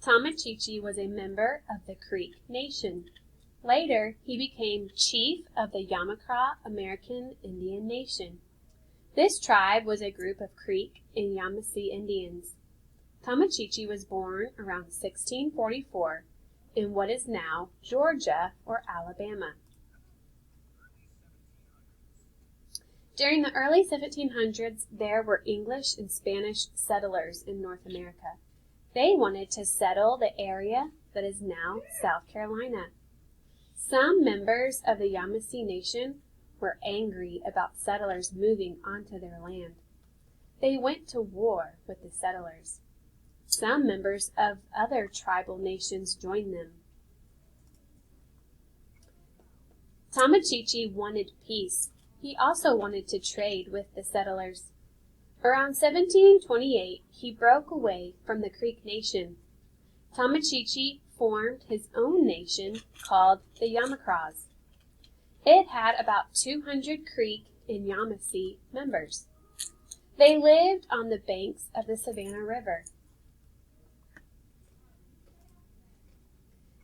Tomochichi was a member of the Creek Nation. Later, he became chief of the Yamacraw American Indian Nation. This tribe was a group of Creek and Yamasee Indians. Tomochichi was born around 1644 in what is now Georgia or Alabama. During the early 1700s, there were English and Spanish settlers in North America. They wanted to settle the area that is now South Carolina. Some members of the Yamasee Nation were angry about settlers moving onto their land. They went to war with the settlers. Some members of other tribal nations joined them. Tomochichi wanted peace. He also wanted to trade with the settlers. Around 1728, he broke away from the Creek Nation. Tomochichi formed his own nation called the Yamacraws. It had about 200 Creek and Yamasee members. They lived on the banks of the Savannah River.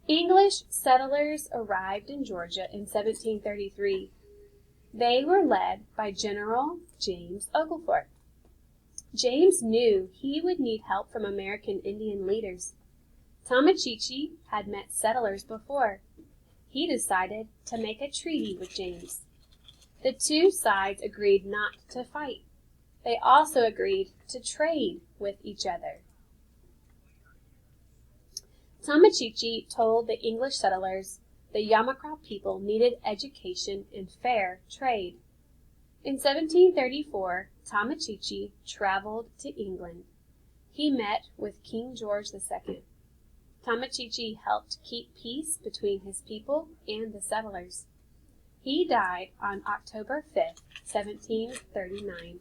English settlers arrived in Georgia in 1733. They were led by General James Oglethorpe. James knew he would need help from American Indian leaders. Tomochichi had met settlers before. He decided to make a treaty with James. The two sides agreed not to fight. They also agreed to trade with each other. Tomochichi told the English settlers the Yamacraw people needed education and fair trade. In 1734, Tomochichi traveled to England. He met with King George II. Tomochichi helped keep peace between his people and the settlers. He died on October 5, 1739.